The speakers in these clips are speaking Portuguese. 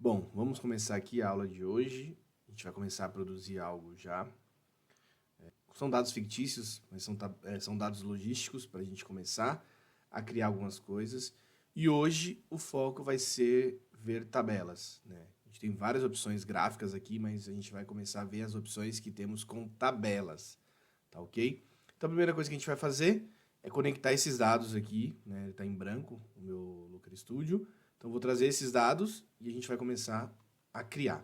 Bom, vamos começar aqui a aula de hoje. A gente vai começar a produzir algo já. São dados fictícios, mas são dados logísticos para a gente começar a criar algumas coisas. E hoje o foco vai ser ver tabelas, né? A gente tem várias opções gráficas aqui, mas a gente vai começar a ver as opções que temos com tabelas, tá ok? Então a primeira coisa que a gente vai fazer é conectar esses dados aqui, né? Ele está em branco, o meu Looker Studio. Então, eu vou trazer esses dados e a gente vai começar a criar.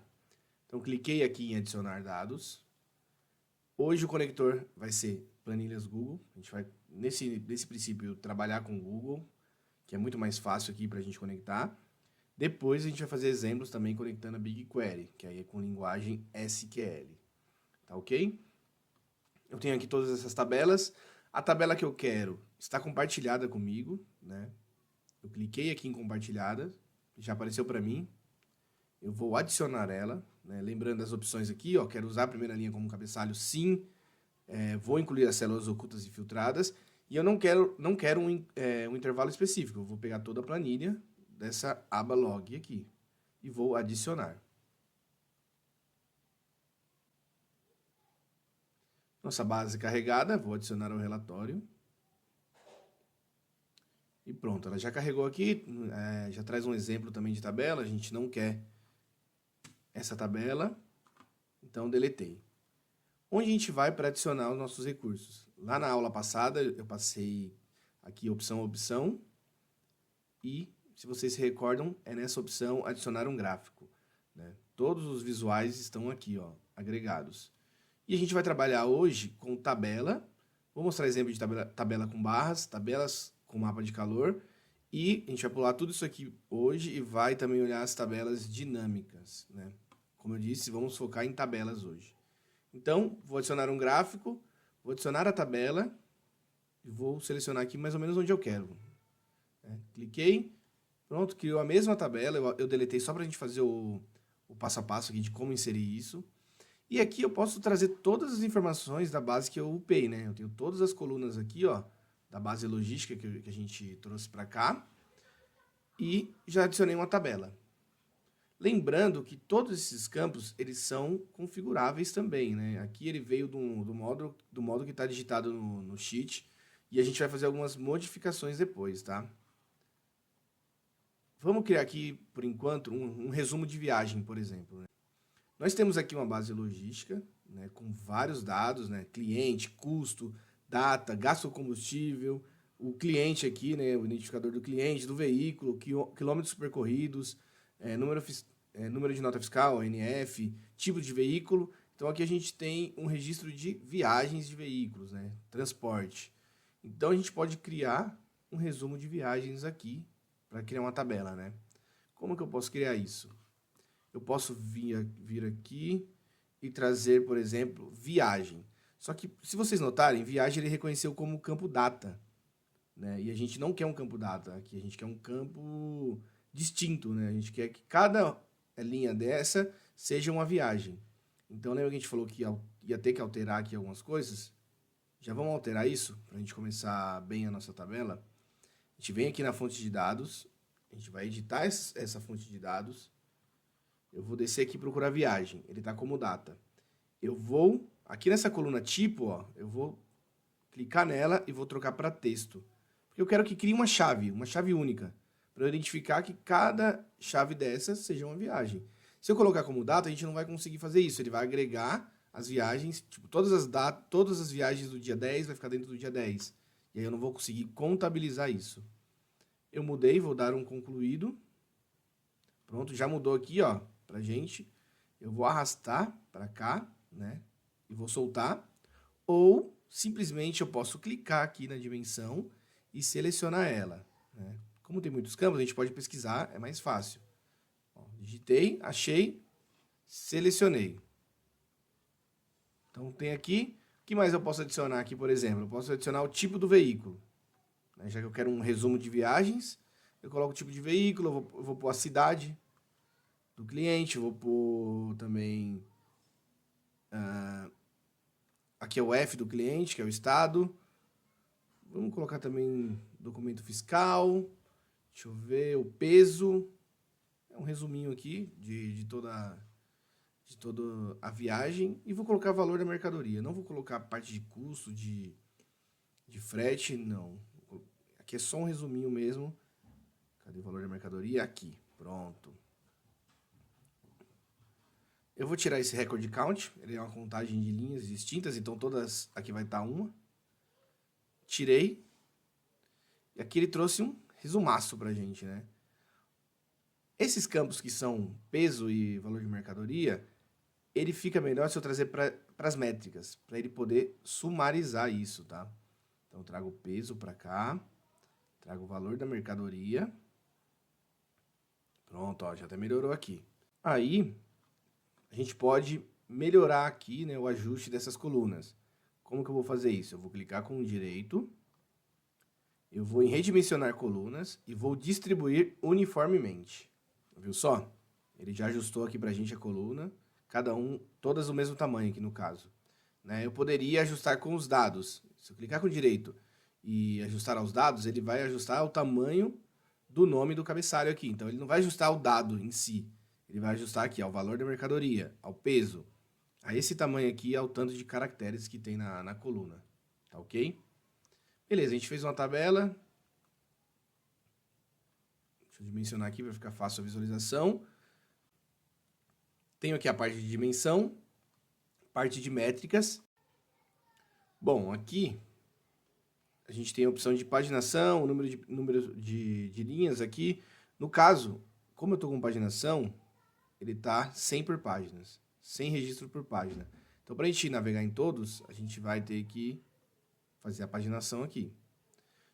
Então, cliquei aqui em adicionar dados. Hoje o conector vai ser planilhas Google. A gente vai, nesse princípio, trabalhar com Google, que é muito mais fácil aqui para a gente conectar. Depois, a gente vai fazer exemplos também conectando a BigQuery, que aí é com linguagem SQL. Tá ok? Eu tenho aqui todas essas tabelas. A tabela que eu quero está compartilhada comigo, né? Eu cliquei aqui em compartilhada, já apareceu para mim. Eu vou adicionar ela, né? Lembrando das opções aqui, ó, quero usar a primeira linha como cabeçalho, sim. Vou incluir as células ocultas e filtradas. E eu não quero um intervalo específico. Eu vou pegar toda a planilha dessa aba log aqui e vou adicionar. Nossa base carregada, vou adicionar ao relatório. E pronto, ela já carregou aqui, já traz um exemplo também de tabela, a gente não quer essa tabela, então deletei. Onde a gente vai para adicionar os nossos recursos? Lá na aula passada eu passei aqui opção a opção e, se vocês se recordam, é nessa opção adicionar um gráfico, né? Todos os visuais estão aqui, ó, agregados. E a gente vai trabalhar hoje com tabela. Vou mostrar exemplo de tabela com barras, tabelas com mapa de calor. E a gente vai pular tudo isso aqui hoje e vai também olhar as tabelas dinâmicas, né? Como eu disse, vamos focar em tabelas hoje. Então, vou adicionar um gráfico, vou adicionar a tabela e vou selecionar aqui mais ou menos onde eu quero. Cliquei, pronto, criou a mesma tabela. Eu deletei só para a gente fazer o passo a passo aqui de como inserir isso. E aqui eu posso trazer todas as informações da base que eu upei, né? Eu tenho todas as colunas aqui, ó, da base logística que a gente trouxe para cá. E já adicionei uma tabela. Lembrando que todos esses campos, eles são configuráveis também, né? Aqui ele veio do modo que está digitado no sheet. E a gente vai fazer algumas modificações depois, tá? Vamos criar aqui, por enquanto, um resumo de viagem, por exemplo, né? Nós temos aqui uma base logística, né, com vários dados, né, cliente, custo, data, gasto combustível, o cliente aqui, né, o identificador do cliente, do veículo, quilômetros percorridos, número de nota fiscal, NF, tipo de veículo. Então aqui a gente tem um registro de viagens de veículos, né, transporte. Então a gente pode criar um resumo de viagens aqui para criar uma tabela, né? Como que eu posso criar isso? Eu posso vir aqui e trazer, por exemplo, viagem. Só que, se vocês notarem, viagem ele reconheceu como campo data, né? E a gente não quer um campo data aqui, a gente quer um campo distinto, né? A gente quer que cada linha dessa seja uma viagem. Então, lembra que a gente falou que ia ter que alterar aqui algumas coisas? Já vamos alterar isso, para a gente começar bem a nossa tabela. A gente vem aqui na fonte de dados, a gente vai editar essa fonte de dados. Eu vou descer aqui e procurar viagem. Ele está como data. Eu vou, aqui nessa coluna tipo, ó, eu vou clicar nela e vou trocar para texto. Porque eu quero que crie uma chave única, para eu identificar que cada chave dessas seja uma viagem. Se eu colocar como data, a gente não vai conseguir fazer isso. Ele vai agregar as viagens, tipo, todas as viagens do dia 10 vai ficar dentro do dia 10. E aí eu não vou conseguir contabilizar isso. Eu mudei, vou dar um concluído. Pronto, já mudou aqui, ó, pra gente. Eu vou arrastar para cá, né? E vou soltar. Ou, simplesmente, eu posso clicar aqui na dimensão e selecionar ela, né? Como tem muitos campos, a gente pode pesquisar, é mais fácil. Ó, digitei, achei, selecionei. Então, tem aqui. O que mais eu posso adicionar aqui, por exemplo? Eu posso adicionar o tipo do veículo, né? Já que eu quero um resumo de viagens, eu coloco o tipo de veículo, eu vou pôr a cidade do cliente, vou pôr também... aqui é o F do cliente, que é o estado. Vamos colocar também documento fiscal. Deixa eu ver, o peso. É um resuminho aqui de toda a viagem e vou colocar valor da mercadoria. Não vou colocar a parte de custo, de frete, não. Aqui é só um resuminho mesmo. Cadê o valor da mercadoria? Aqui, pronto. Eu vou tirar esse record count, ele é uma contagem de linhas distintas, então todas aqui vai estar uma. Tirei. E aqui ele trouxe um resumaço pra gente, né? Esses campos que são peso e valor de mercadoria, ele fica melhor se eu trazer para as métricas, para ele poder sumarizar isso, tá? Então eu trago o peso para cá, trago o valor da mercadoria. Pronto, ó, já até melhorou aqui. Aí a gente pode melhorar aqui, né, o ajuste dessas colunas. Como que eu vou fazer isso? Eu vou clicar com o direito, eu vou em redimensionar colunas e vou distribuir uniformemente. Viu só? Ele já ajustou aqui pra gente a coluna, cada um, todas do mesmo tamanho aqui no caso. Né? Eu poderia ajustar com os dados. Se eu clicar com o direito e ajustar aos dados, ele vai ajustar o tamanho do nome do cabeçalho aqui. Então ele não vai ajustar o dado em si, ele vai ajustar aqui ao valor da mercadoria, ao peso, a esse tamanho aqui, ao tanto de caracteres que tem na coluna. Tá ok? Beleza, a gente fez uma tabela. Deixa eu dimensionar aqui para ficar fácil a visualização. Tenho aqui a parte de dimensão, parte de métricas. Bom, aqui a gente tem a opção de paginação, o número de linhas aqui. No caso, como eu estou com paginação, ele está 100 por páginas, 100 registros por página. Então, para a gente navegar em todos, a gente vai ter que fazer a paginação aqui.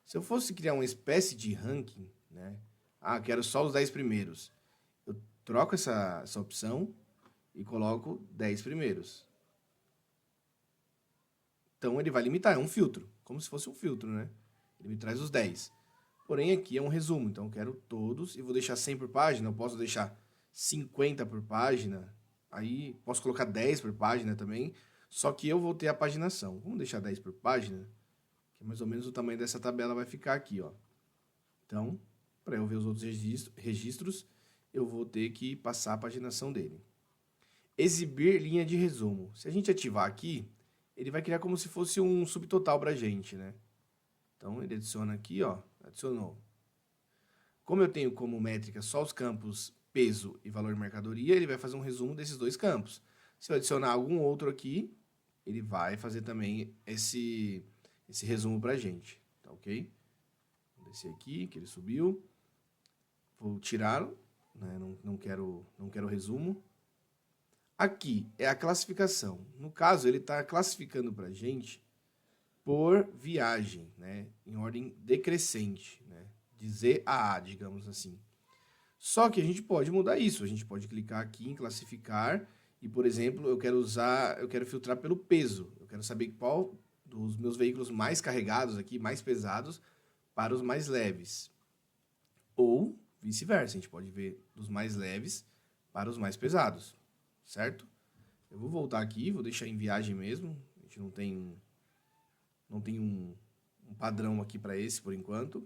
Se eu fosse criar uma espécie de ranking, né? Ah, quero só os 10 primeiros. Eu troco essa opção e coloco 10 primeiros. Então, ele vai limitar, é um filtro, como se fosse um filtro, né? Ele me traz os 10. Porém, aqui é um resumo, então eu quero todos e vou deixar 100 por página, eu posso deixar 50 por página, aí posso colocar 10 por página também, só que eu vou ter a paginação. Vamos deixar 10 por página, que é mais ou menos o tamanho dessa tabela vai ficar aqui, ó. Então, para eu ver os outros registros, eu vou ter que passar a paginação dele. Exibir linha de resumo. Se a gente ativar aqui, ele vai criar como se fosse um subtotal para a gente, né? Então, ele adiciona aqui, ó, adicionou. Como eu tenho como métrica só os campos peso e valor de mercadoria, ele vai fazer um resumo desses dois campos. Se eu adicionar algum outro aqui, ele vai fazer também esse resumo para a gente, tá ok? Vou descer aqui, que ele subiu. Vou tirá-lo, né? Não quero resumo. Aqui é a classificação. No caso, ele está classificando para a gente por viagem, né? Em ordem decrescente, né? De Z a A, digamos assim. Só que a gente pode mudar isso. A gente pode clicar aqui em classificar e, por exemplo, eu quero filtrar pelo peso. Eu quero saber qual dos meus veículos mais carregados aqui, mais pesados, para os mais leves. Ou vice-versa, a gente pode ver dos mais leves para os mais pesados, certo? Eu vou voltar aqui, vou deixar em viagem mesmo. A gente não tem um padrão aqui para esse por enquanto.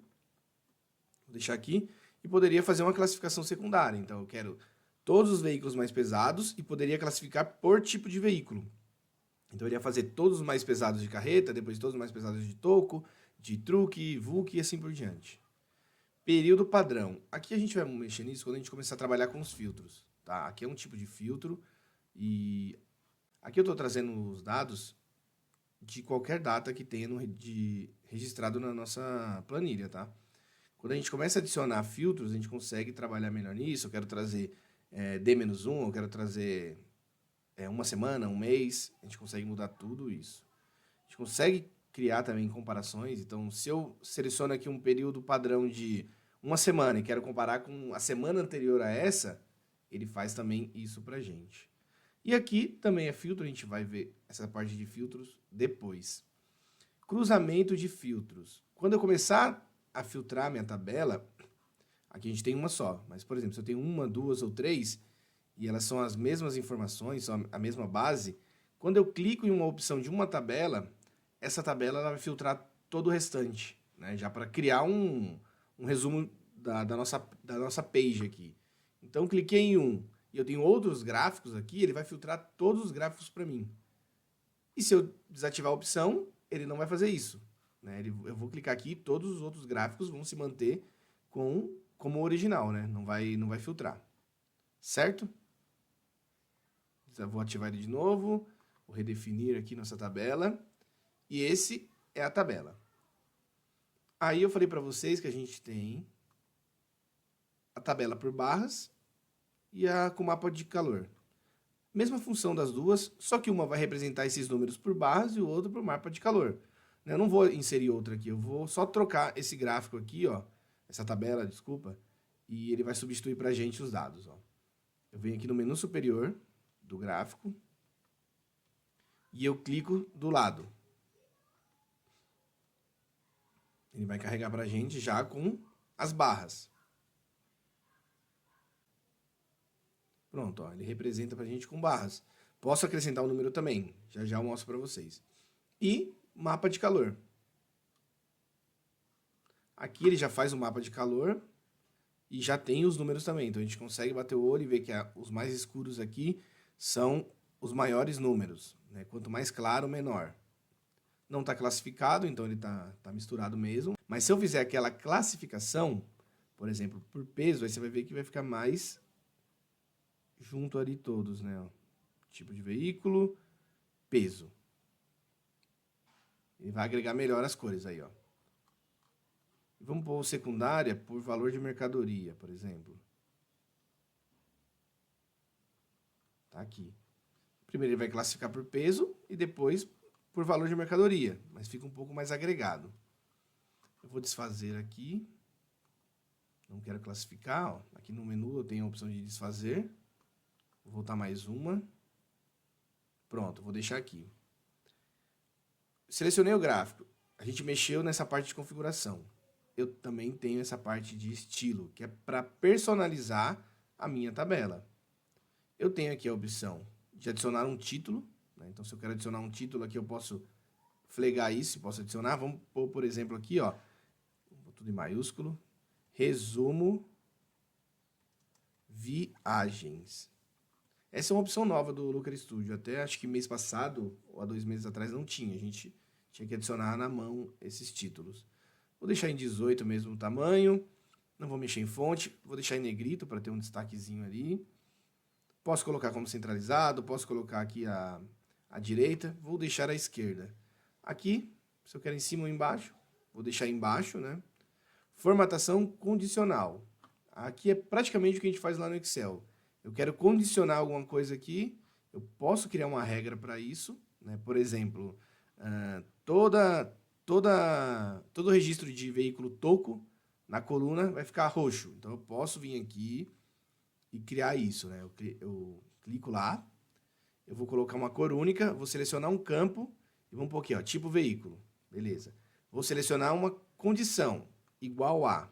Vou deixar aqui e poderia fazer uma classificação secundária. Então eu quero todos os veículos mais pesados e poderia classificar por tipo de veículo. Então eu iria fazer todos os mais pesados de carreta, depois todos os mais pesados de toco, de truque, vulk e assim por diante. Período padrão. Aqui a gente vai mexer nisso quando a gente começar a trabalhar com os filtros. Tá? Aqui é um tipo de filtro e aqui eu estou trazendo os dados de qualquer data que tenha registrado na nossa planilha, tá? Quando a gente começa a adicionar filtros, a gente consegue trabalhar melhor nisso. Eu quero trazer D-1, eu quero trazer uma semana, um mês. A gente consegue mudar tudo isso. A gente consegue criar também comparações. Então, se eu seleciono aqui um período padrão de uma semana e quero comparar com a semana anterior a essa, ele faz também isso pra gente. E aqui também é filtro, a gente vai ver essa parte de filtros depois. Cruzamento de filtros. Quando eu começar a filtrar minha tabela, aqui a gente tem uma só, mas, por exemplo, se eu tenho uma, duas ou três, e elas são as mesmas informações, são a mesma base, quando eu clico em uma opção de uma tabela, essa tabela ela vai filtrar todo o restante, né? Já para criar um resumo da nossa page aqui. Então, cliquei em um e eu tenho outros gráficos aqui, ele vai filtrar todos os gráficos para mim. E se eu desativar a opção, ele não vai fazer isso, né? Eu vou clicar aqui e todos os outros gráficos vão se manter como original, né? Não vai filtrar, certo? Eu vou ativar ele de novo, vou redefinir aqui nossa tabela, e esse é a tabela. Aí eu falei para vocês que a gente tem a tabela por barras e a com mapa de calor. Mesma função das duas, só que uma vai representar esses números por barras e o outro por mapa de calor. Eu não vou inserir outra aqui, eu vou só trocar esse gráfico aqui, ó, essa tabela, desculpa, e ele vai substituir para a gente os dados. Ó. Eu venho aqui no menu superior do gráfico e eu clico do lado. Ele vai carregar para a gente já com as barras. Pronto, ó, ele representa para a gente com barras. Posso acrescentar um número também, já eu mostro para vocês. E mapa de calor. Aqui ele já faz o mapa de calor e já tem os números também. Então a gente consegue bater o olho e ver que os mais escuros aqui são os maiores números, né? Quanto mais claro, menor. Não está classificado, então ele está misturado mesmo. Mas se eu fizer aquela classificação, por exemplo, por peso, aí você vai ver que vai ficar mais junto ali todos, né? Ó. Tipo de veículo, peso. Ele vai agregar melhor as cores aí, ó. Vamos pôr secundária por valor de mercadoria, por exemplo. Tá aqui. Primeiro ele vai classificar por peso e depois por valor de mercadoria, mas fica um pouco mais agregado. Eu vou desfazer aqui. Não quero classificar, ó. Aqui no menu eu tenho a opção de desfazer. Vou voltar mais uma. Pronto, vou deixar aqui. Selecionei o gráfico. A gente mexeu nessa parte de configuração. Eu também tenho essa parte de estilo, que é para personalizar a minha tabela. Eu tenho aqui a opção de adicionar um título, né? Então, se eu quero adicionar um título aqui, eu posso flegar isso, posso adicionar. Vamos pôr, por exemplo, aqui, ó, tudo em maiúsculo, resumo viagens. Essa é uma opção nova do Looker Studio. Até acho que mês passado, ou há 2 meses atrás, não tinha. A gente tinha que adicionar na mão esses títulos. Vou deixar em 18 mesmo o tamanho. Não vou mexer em fonte. Vou deixar em negrito para ter um destaquezinho ali. Posso colocar como centralizado. Posso colocar aqui à direita. Vou deixar à esquerda. Aqui, se eu quero em cima ou embaixo, vou deixar embaixo, né? Formatação condicional. Aqui é praticamente o que a gente faz lá no Excel. Eu quero condicionar alguma coisa aqui. Eu posso criar uma regra para isso, né? Por exemplo, todo registro de veículo toco na coluna vai ficar roxo. Então, eu posso vir aqui e criar isso, né? Eu clico lá, eu vou colocar uma cor única, vou selecionar um campo e vamos pôr aqui, ó, tipo veículo. Beleza. Vou selecionar uma condição igual a.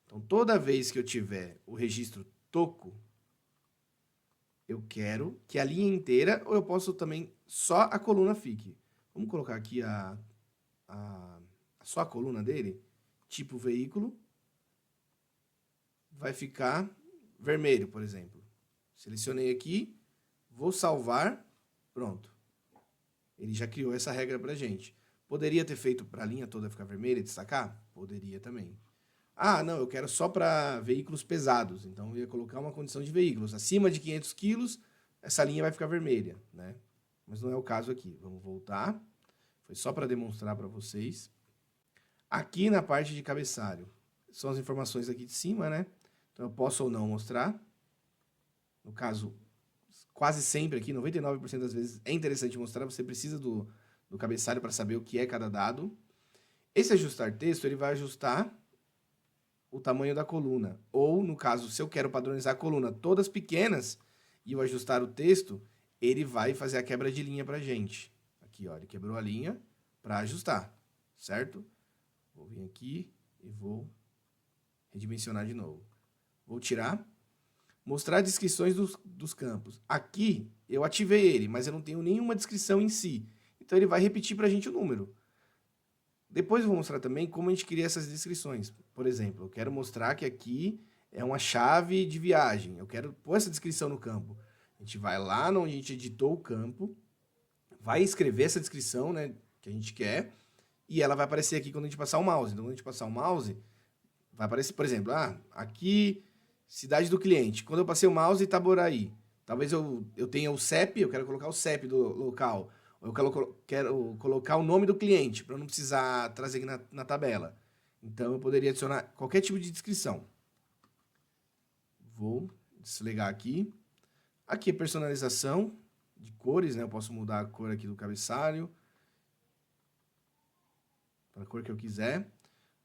Então, toda vez que eu tiver o registro toco, eu quero que a linha inteira, ou eu posso também só a coluna fique. Vamos colocar aqui só a coluna dele, tipo veículo, vai ficar vermelho, por exemplo. Selecionei aqui, vou salvar, pronto. Ele já criou essa regra pra gente. Poderia ter feito para a linha toda ficar vermelha e destacar? Poderia também. Ah, não, eu quero só para veículos pesados. Então, eu ia colocar uma condição de veículos. Acima de 500 quilos, essa linha vai ficar vermelha, né? Mas não é o caso aqui. Vamos voltar. Foi só para demonstrar para vocês. Aqui na parte de cabeçalho, são as informações aqui de cima, né? Então, eu posso ou não mostrar. No caso, quase sempre aqui, 99% das vezes, é interessante mostrar. Você precisa do cabeçalho para saber o que é cada dado. Esse ajustar texto, ele vai ajustar o tamanho da coluna. Ou, no caso, se eu quero padronizar a coluna todas pequenas e eu ajustar o texto, ele vai fazer a quebra de linha para a gente. Aqui, ó, ele quebrou a linha para ajustar, certo? Vou vir aqui e vou redimensionar de novo. Vou tirar. Mostrar descrições dos campos. Aqui, eu ativei ele, mas eu não tenho nenhuma descrição em si. Então, ele vai repetir para a gente o número. Depois eu vou mostrar também como a gente cria essas descrições. Por exemplo, eu quero mostrar que aqui é uma chave de viagem. Eu quero pôr essa descrição no campo. A gente vai lá onde a gente editou o campo, vai escrever essa descrição, né, que a gente quer, e ela vai aparecer aqui quando a gente passar o mouse. Então, quando a gente passar o mouse, vai aparecer, por exemplo, aqui, cidade do cliente. Quando eu passei o mouse, Itaboraí. Talvez eu tenha o CEP, eu quero colocar o CEP do local. Ou eu quero colocar o nome do cliente, para não precisar trazer aqui na tabela. Então, eu poderia adicionar qualquer tipo de descrição. Vou desligar aqui. Aqui é personalização de cores, né? Eu posso mudar a cor aqui do cabeçalho para a cor que eu quiser.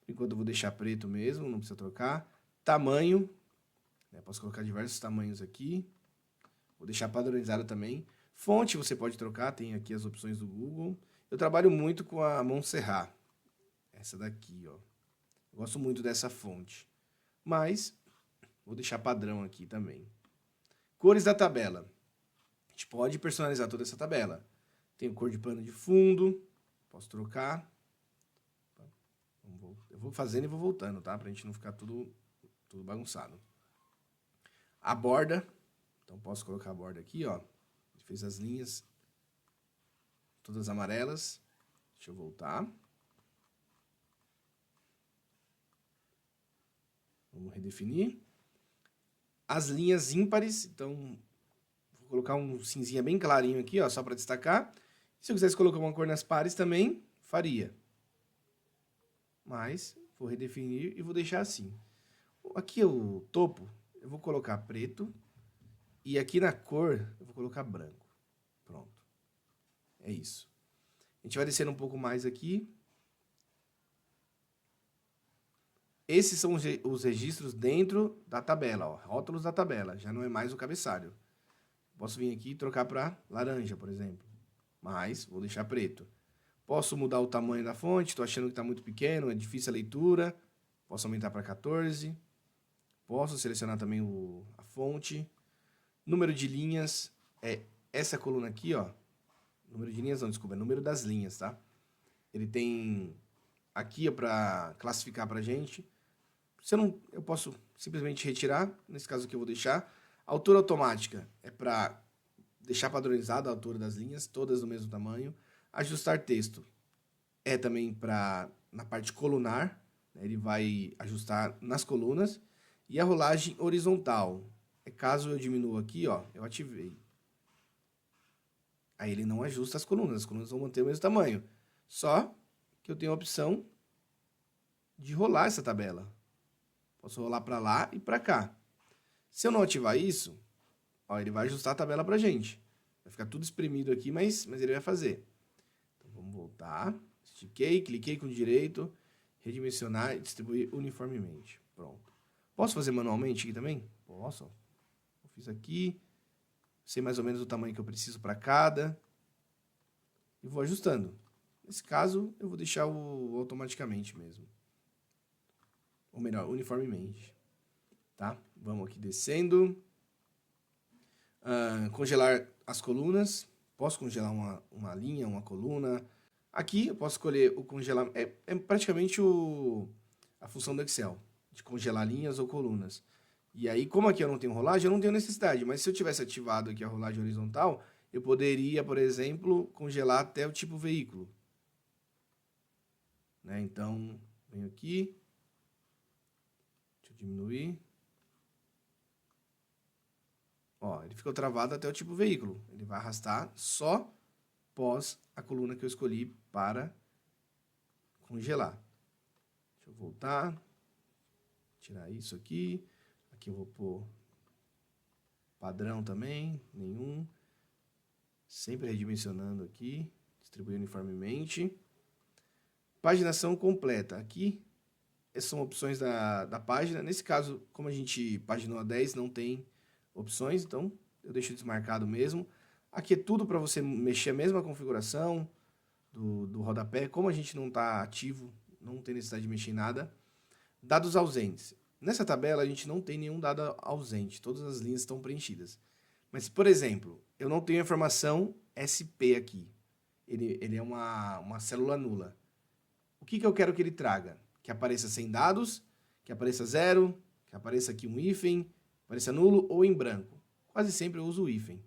Por enquanto eu vou deixar preto mesmo, não precisa trocar. Tamanho, né? Posso colocar diversos tamanhos aqui. Vou deixar padronizado também. Fonte você pode trocar, tem aqui as opções do Google. Eu trabalho muito com a Montserrat. Essa daqui, ó. Eu gosto muito dessa fonte. Mas vou deixar padrão aqui também. Cores da tabela. A gente pode personalizar toda essa tabela. Tem cor de pano de fundo. Posso trocar. Eu vou fazendo e vou voltando, tá? Pra gente não ficar tudo bagunçado. A borda. Então, posso colocar a borda aqui, ó. Fez as linhas todas amarelas. Deixa eu voltar. Vamos redefinir. As linhas ímpares, então, vou colocar um cinzinha bem clarinho aqui, ó, só para destacar. Se eu quisesse colocar uma cor nas pares também, faria. Mas, vou redefinir e vou deixar assim. Aqui o topo, eu vou colocar preto. E aqui na cor, eu vou colocar branco. Pronto. É isso. A gente vai descendo um pouco mais aqui. Esses são os registros dentro da tabela, ó, rótulos da tabela, já não é mais o cabeçalho. Posso vir aqui e trocar para laranja, por exemplo, mas vou deixar preto. Posso mudar o tamanho da fonte, estou achando que está muito pequeno, é difícil a leitura, posso aumentar para 14. Posso selecionar também a fonte. Número de linhas é essa coluna aqui, ó. Número de linhas não, desculpa, é número das linhas, tá? Ele tem aqui para classificar pra gente. Eu posso simplesmente retirar, nesse caso aqui eu vou deixar. Altura automática é para deixar padronizada a altura das linhas, todas do mesmo tamanho. Ajustar texto é também para na parte colunar, né, ele vai ajustar nas colunas. E a rolagem horizontal é caso eu diminua aqui, ó, eu ativei. Aí ele não ajusta as colunas vão manter o mesmo tamanho. Só que eu tenho a opção de rolar essa tabela. Posso rolar para lá e para cá. Se eu não ativar isso, ó, ele vai ajustar a tabela pra gente. Vai ficar tudo espremido aqui, mas ele vai fazer. Então, vamos voltar. Estiquei, cliquei com o direito, redimensionar e distribuir uniformemente. Pronto. Posso fazer manualmente aqui também? Posso. Eu fiz aqui. Sei mais ou menos o tamanho que eu preciso para cada. E vou ajustando. Nesse caso, eu vou deixar o automaticamente mesmo. Ou melhor, uniformemente. Tá? Vamos aqui descendo. Congelar as colunas. Posso congelar uma linha, uma coluna. Aqui eu posso escolher o congelar. É praticamente a função do Excel, de congelar linhas ou colunas. E aí, como aqui eu não tenho rolagem, eu não tenho necessidade. Mas se eu tivesse ativado aqui a rolagem horizontal, eu poderia, por exemplo, congelar até o tipo veículo. Né? Então, venho aqui. Deixa eu diminuir. Ó, ele ficou travado até o tipo veículo. Ele vai arrastar só pós a coluna que eu escolhi para congelar. Deixa eu voltar. Tirar isso aqui. Aqui eu vou pôr padrão também, nenhum. Sempre redimensionando aqui. Distribuir uniformemente. Paginação completa. Aqui essas são opções da página. Nesse caso, como a gente paginou a 10, não tem opções, então eu deixo desmarcado mesmo. Aqui é tudo para você mexer a mesma configuração do rodapé. Como a gente não está ativo, não tem necessidade de mexer em nada. Dados ausentes. Nessa tabela a gente não tem nenhum dado ausente, todas as linhas estão preenchidas. Mas, por exemplo, eu não tenho a informação SP aqui. Ele é uma célula nula. O que eu quero que ele traga? Que apareça sem dados, que apareça 0, Que apareça aqui um hífen, apareça nulo ou em branco. Quase sempre eu uso o hífen.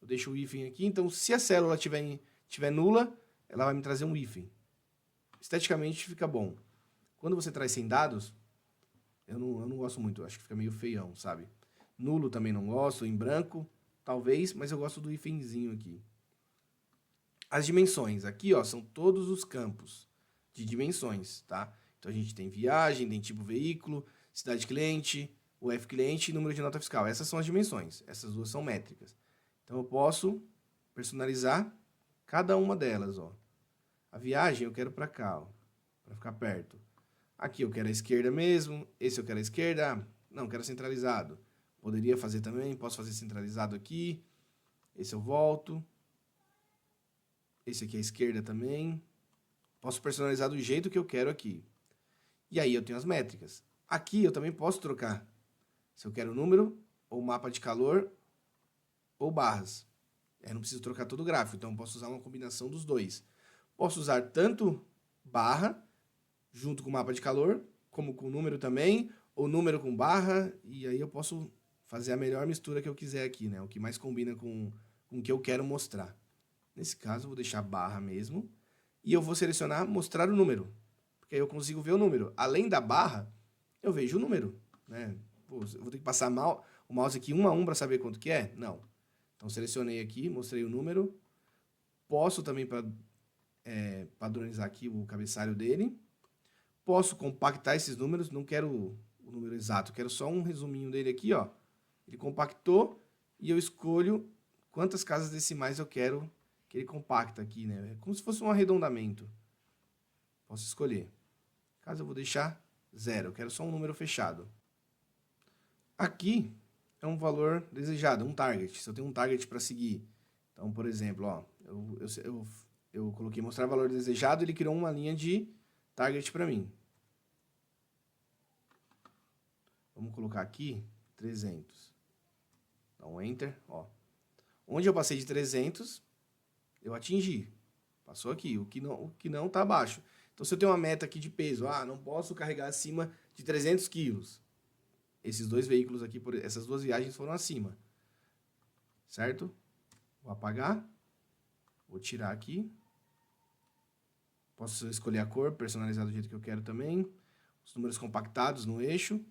Eu deixo o hífen aqui, então se a célula tiver nula, ela vai me trazer um hífen. Esteticamente fica bom. Quando você traz sem dados, eu não gosto muito, acho que fica meio feião, sabe? Nulo também não gosto, em branco, talvez, mas eu gosto do hífenzinho aqui. As dimensões, aqui ó, são todos os campos de dimensões, tá? Então a gente tem viagem, tem tipo veículo, cidade cliente, UF cliente e número de nota fiscal. Essas são as dimensões, essas duas são métricas. Então eu posso personalizar cada uma delas, ó. A viagem eu quero para cá, ó, para ficar perto. Aqui eu quero a esquerda mesmo, esse eu quero a esquerda, não, quero centralizado. Poderia fazer também, posso fazer centralizado aqui. Esse eu volto. Esse aqui é a esquerda também. Posso personalizar do jeito que eu quero aqui. E aí eu tenho as métricas. Aqui eu também posso trocar. Se eu quero número, ou mapa de calor, ou barras. Eu não preciso trocar todo o gráfico, então eu posso usar uma combinação dos dois. Posso usar tanto barra, junto com o mapa de calor, como com número também, ou número com barra, e aí eu posso fazer a melhor mistura que eu quiser aqui, né? O que mais combina com o que eu quero mostrar. Nesse caso, eu vou deixar barra mesmo, e eu vou selecionar mostrar o número, porque aí eu consigo ver o número. Além da barra, eu vejo o número, né? Pô, eu vou ter que passar o mouse aqui um a um para saber quanto que é? Não. Então, selecionei aqui, mostrei o número. Posso também padronizar aqui o cabeçalho dele. Posso compactar esses números, não quero o número exato, quero só um resuminho dele aqui, ó. Ele compactou e eu escolho quantas casas decimais eu quero que ele compacta aqui, né? É como se fosse um arredondamento. Posso escolher. Caso eu vou deixar 0, eu quero só um número fechado. Aqui é um valor desejado, um target. Se eu tenho um target para seguir. Então, por exemplo, ó, eu coloquei mostrar valor desejado, ele criou uma linha de target para mim. Vamos colocar aqui 300. Dá um Enter, ó. Onde eu passei de 300, eu atingi. Passou aqui. O que não tá abaixo. Então, se eu tenho uma meta aqui de peso, não posso carregar acima de 300 quilos. Esses dois veículos aqui, essas duas viagens foram acima. Certo? Vou apagar. Vou tirar aqui. Posso escolher a cor, personalizar do jeito que eu quero também. Os números compactados no eixo,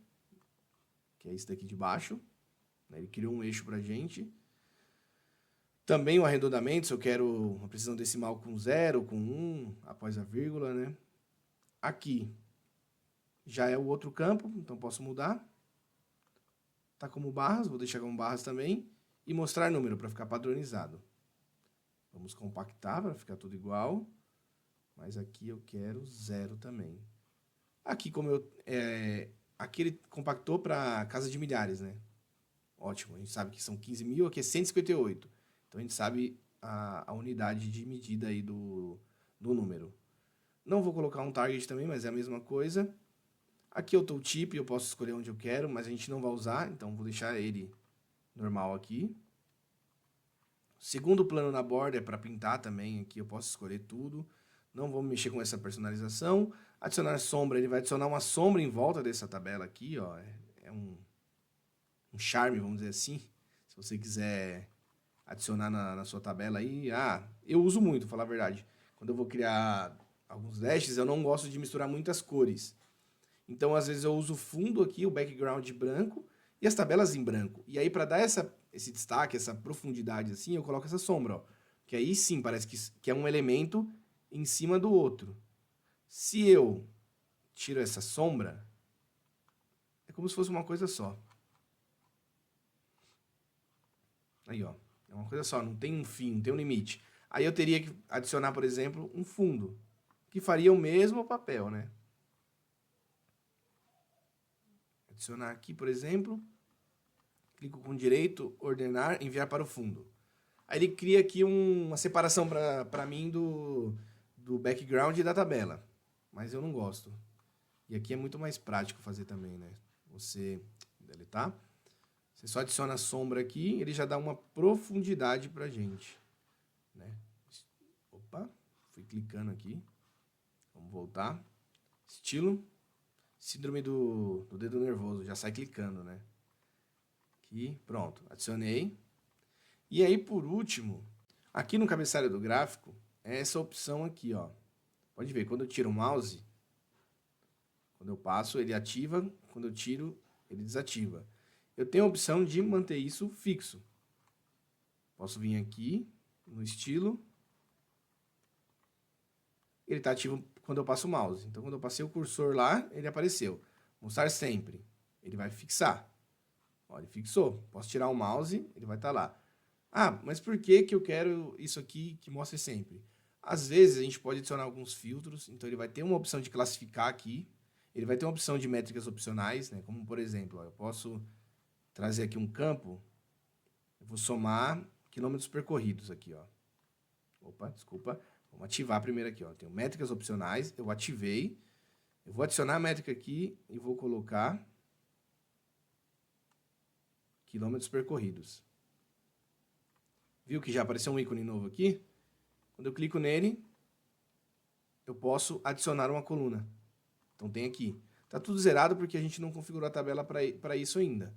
que é esse daqui de baixo. Ele criou um eixo pra gente. Também o arredondamento, se eu quero uma precisão decimal com 0, com 1, após a vírgula, né? Aqui já é o outro campo, então posso mudar. Tá como barras, vou deixar como barras também. E mostrar número para ficar padronizado. Vamos compactar para ficar tudo igual. Mas aqui eu quero 0 também. Aqui, aqui ele compactou para casa de milhares, né? Ótimo, a gente sabe que são 15 mil, aqui é 158. Então a gente sabe a unidade de medida aí do número. Não vou colocar um target também, mas é a mesma coisa. Aqui eu tooltip, eu posso escolher onde eu quero, mas a gente não vai usar, então vou deixar ele normal aqui. Segundo plano na borda é para pintar também, aqui eu posso escolher tudo. Não vou mexer com essa personalização. Adicionar sombra, ele vai adicionar uma sombra em volta dessa tabela aqui, ó. É um charme, vamos dizer assim. Se você quiser adicionar na sua tabela aí. Eu uso muito, pra falar a verdade. Quando eu vou criar alguns dashes, eu não gosto de misturar muitas cores. Então, às vezes, eu uso o fundo aqui, o background branco, e as tabelas em branco. E aí, para dar esse destaque, essa profundidade assim, eu coloco essa sombra, ó. Que aí sim, parece que é um elemento em cima do outro. Se eu tiro essa sombra, é como se fosse uma coisa só. Aí, ó. É uma coisa só, não tem um fim, não tem um limite. Aí eu teria que adicionar, por exemplo, um fundo, que faria o mesmo papel, né? Adicionar aqui, por exemplo, clico com direito, ordenar, enviar para o fundo. Aí ele cria aqui uma separação para mim do background e da tabela, mas eu não gosto. E aqui é muito mais prático fazer também, né? Você deletar. Você só adiciona a sombra aqui, ele já dá uma profundidade pra gente, né? Opa, fui clicando aqui. Vamos voltar. Estilo. Síndrome do dedo nervoso, já sai clicando, né? Aqui, pronto, adicionei. E aí, por último, aqui no cabeçalho do gráfico, é essa opção aqui, ó. Pode ver, quando eu tiro o mouse, quando eu passo, ele ativa, quando eu tiro, ele desativa. Eu tenho a opção de manter isso fixo. Posso vir aqui, no estilo. Ele está ativo quando eu passo o mouse. Então, quando eu passei o cursor lá, ele apareceu. Mostrar sempre. Ele vai fixar. Ó, ele fixou. Posso tirar o mouse, ele vai estar lá. Ah, mas por que eu quero isso aqui que mostre sempre? Às vezes, a gente pode adicionar alguns filtros. Então, ele vai ter uma opção de classificar aqui. Ele vai ter uma opção de métricas opcionais, né? Como, por exemplo, ó, eu posso trazer aqui um campo. Eu vou somar quilômetros percorridos aqui, ó. Opa, desculpa. Vamos ativar primeiro aqui, ó. Tenho métricas opcionais, eu ativei. Eu vou adicionar a métrica aqui e vou colocar quilômetros percorridos. Viu que já apareceu um ícone novo aqui? Quando eu clico nele, eu posso adicionar uma coluna. Então tem aqui. Tá tudo zerado porque a gente não configurou a tabela para isso ainda.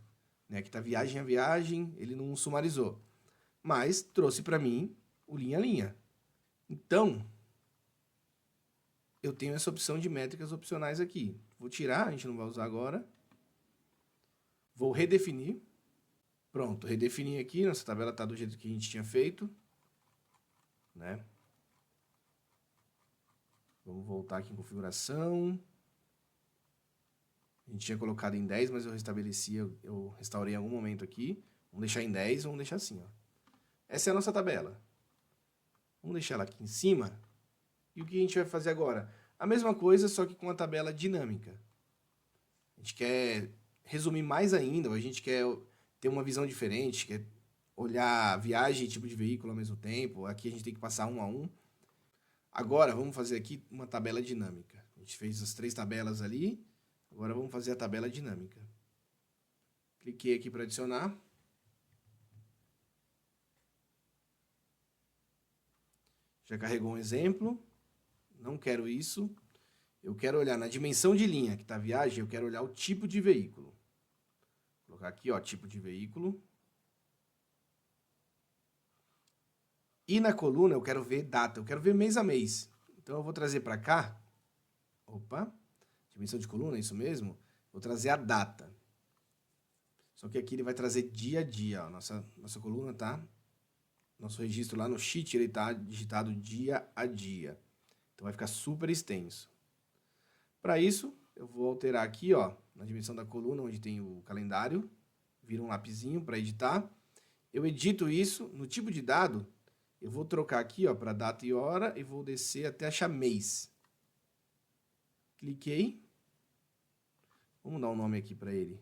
Né? Aqui tá viagem a viagem, ele não sumarizou. Mas trouxe para mim o linha a linha. Então, eu tenho essa opção de métricas opcionais aqui. Vou tirar, a gente não vai usar agora. Vou redefinir. Pronto, redefini aqui. Nossa tabela está do jeito que a gente tinha feito. Né? Vamos voltar aqui em configuração. A gente tinha colocado em 10, mas eu restabeleci, eu restaurei em algum momento aqui. Vamos deixar em 10, vamos deixar assim, ó. Essa é a nossa tabela. Vamos deixar ela aqui em cima. E o que a gente vai fazer agora? A mesma coisa, só que com a tabela dinâmica. A gente quer resumir mais ainda, ou a gente quer ter uma visão diferente, quer olhar viagem e tipo de veículo ao mesmo tempo. Aqui a gente tem que passar um a um. Agora, vamos fazer aqui uma tabela dinâmica. A gente fez as 3 tabelas ali. Agora vamos fazer a tabela dinâmica. Cliquei aqui para adicionar. Já carregou um exemplo. Não quero isso. Eu quero olhar na dimensão de linha que está a viagem, eu quero olhar o tipo de veículo. Vou colocar aqui, ó, tipo de veículo. E na coluna eu quero ver data, eu quero ver mês a mês. Então eu vou trazer para cá. Opa, dimensão de coluna, é isso mesmo? Vou trazer a data. Só que aqui ele vai trazer dia a dia, ó. Nossa coluna tá... Nosso registro lá no sheet, ele tá digitado dia a dia. Então vai ficar super extenso. Para isso, eu vou alterar aqui, ó, na dimensão da coluna, onde tem o calendário. Vira um lapisinho para editar. Eu edito isso. No tipo de dado, eu vou trocar aqui, ó, para data e hora e vou descer até achar mês. Cliquei. Vamos dar um nome aqui para ele.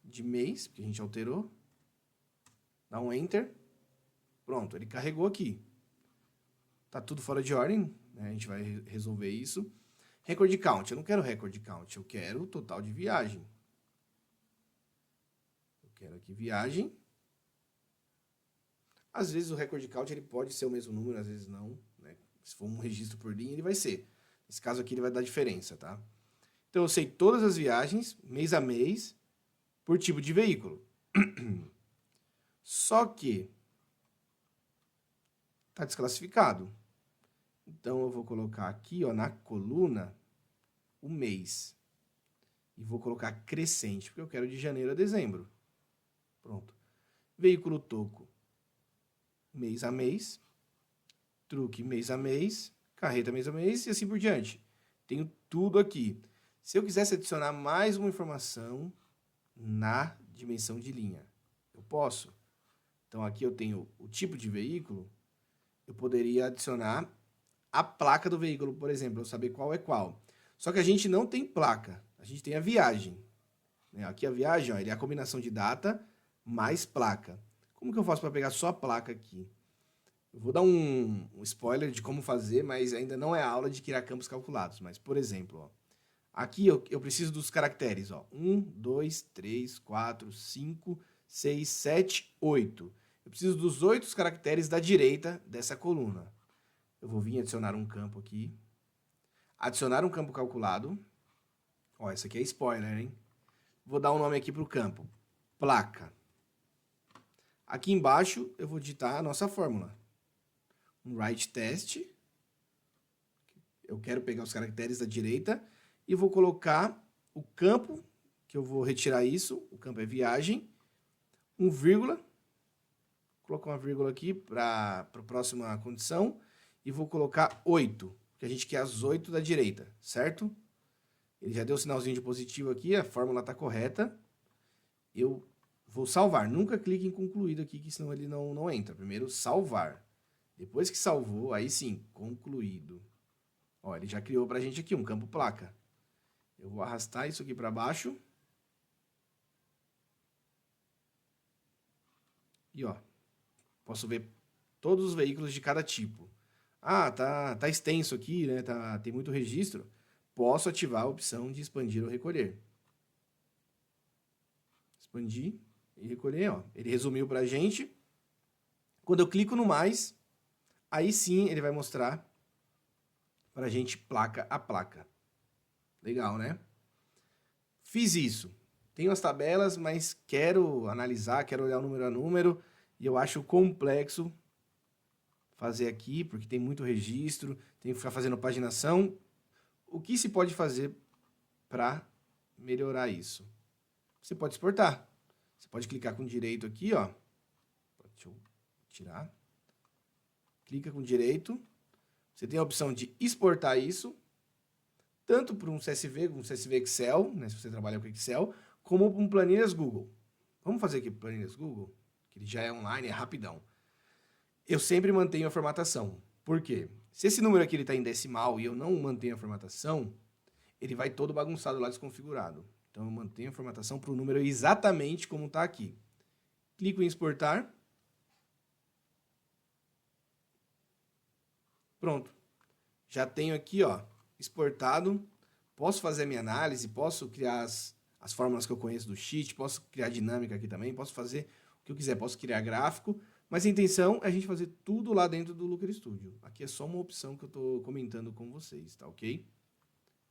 De mês, porque a gente alterou. Dá um Enter. Pronto, ele carregou aqui. Tá tudo fora de ordem, né? A gente vai resolver isso. Record count, eu não quero record count, eu quero o total de viagem. Eu quero aqui viagem. Às vezes o record count ele pode ser o mesmo número, às vezes não. Né? Se for um registro por linha, ele vai ser. Nesse caso aqui ele vai dar diferença, tá? Então eu sei todas as viagens, mês a mês, por tipo de veículo. Só que está desclassificado. Então, eu vou colocar aqui, ó, na coluna, o mês. E vou colocar crescente, porque eu quero de janeiro a dezembro. Pronto. Veículo toco, mês a mês. Truque, mês a mês. Carreta, mês a mês, e assim por diante. Tenho tudo aqui. Se eu quisesse adicionar mais uma informação na dimensão de linha, eu posso. Então, aqui eu tenho o tipo de veículo. Eu poderia adicionar a placa do veículo, por exemplo, eu saber qual é qual. Só que a gente não tem placa, a gente tem a viagem. Aqui a viagem, ó, ele é a combinação de data mais placa. Como que eu faço para pegar só a placa aqui? Eu vou dar um spoiler de como fazer, mas ainda não é aula de criar campos calculados. Mas, por exemplo, ó, aqui eu preciso dos caracteres. Ó, 1, 2, 3, 4, 5, 6, 7, 8. Eu preciso dos 8 caracteres da direita dessa coluna. Eu vou vir adicionar um campo aqui. Adicionar um campo calculado. Ó, essa aqui é spoiler, hein? Vou dar um nome aqui para o campo. Placa. Aqui embaixo eu vou digitar a nossa fórmula. Um write test. Eu quero pegar os caracteres da direita e vou colocar o campo, que eu vou retirar isso, o campo é viagem, um vírgula, vou colocar uma vírgula aqui para a próxima condição, e vou colocar 8, que a gente quer as 8 da direita, certo? Ele já deu o sinalzinho de positivo aqui, a fórmula está correta. Eu vou salvar, nunca clique em concluído aqui, que senão ele não entra. Primeiro, salvar. Depois que salvou, aí sim, concluído. Ó, ele já criou para a gente aqui um campo placa. Eu vou arrastar isso aqui para baixo. E ó, posso ver todos os veículos de cada tipo. Ah, tá extenso aqui, né? Tem muito registro. Posso ativar a opção de expandir ou recolher. Expandir e recolher, ó. Ele resumiu pra gente. Quando eu clico no mais, aí sim ele vai mostrar pra gente placa a placa. Legal, né? Fiz isso. Tenho as tabelas, mas quero analisar, quero olhar número a número, e eu acho complexo fazer aqui, porque tem muito registro, tem que ficar fazendo paginação. O que se pode fazer para melhorar isso? Você pode exportar. Você pode clicar com direito aqui, ó. Deixa eu tirar. Clica com direito. Você tem a opção de exportar isso, tanto para um CSV Excel, né, se você trabalha com Excel, como para um planilhas Google. Vamos fazer aqui planilhas Google, que ele já é online, é rapidão. Eu sempre mantenho a formatação. Por quê? Se esse número aqui está em decimal e eu não mantenho a formatação, ele vai todo bagunçado lá, desconfigurado. Então eu mantenho a formatação para o número exatamente como está aqui. Clico em exportar. Pronto. Já tenho aqui, ó, exportado. Posso fazer a minha análise, posso criar as fórmulas que eu conheço do Sheet, posso criar dinâmica aqui também, posso fazer o que eu quiser, posso criar gráfico, mas a intenção é a gente fazer tudo lá dentro do Looker Studio. Aqui é só uma opção que eu estou comentando com vocês, tá ok?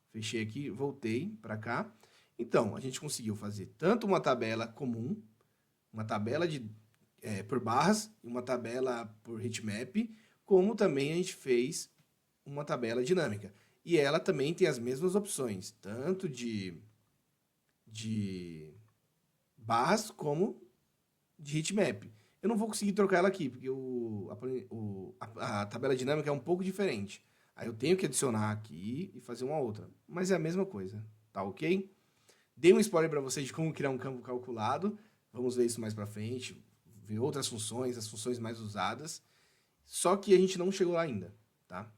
Fechei aqui, voltei para cá. Então, a gente conseguiu fazer tanto uma tabela comum, uma tabela por barras e uma tabela por heatmap, como também a gente fez uma tabela dinâmica. E ela também tem as mesmas opções, tanto de barras como de heatmap. Eu não vou conseguir trocar ela aqui, porque a tabela dinâmica é um pouco diferente. Aí eu tenho que adicionar aqui e fazer uma outra. Mas é a mesma coisa, tá ok? Dei um spoiler para vocês de como criar um campo calculado. Vamos ver isso mais para frente, ver outras funções, as funções mais usadas. Só que a gente não chegou lá ainda, tá?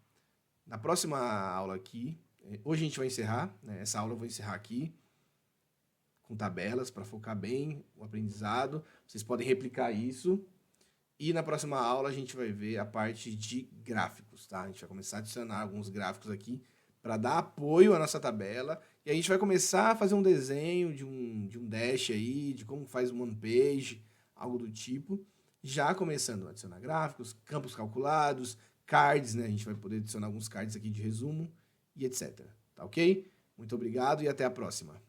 Na próxima aula aqui, hoje a gente vai encerrar, né? Essa aula eu vou encerrar aqui, com tabelas, para focar bem o aprendizado. Vocês podem replicar isso. E na próxima aula a gente vai ver a parte de gráficos, tá? A gente vai começar a adicionar alguns gráficos aqui para dar apoio à nossa tabela. E a gente vai começar a fazer um desenho de um dash aí, de como faz um one page, algo do tipo. Já começando a adicionar gráficos, campos calculados, cards, né? A gente vai poder adicionar alguns cards aqui de resumo e etc. Tá ok? Muito obrigado e até a próxima.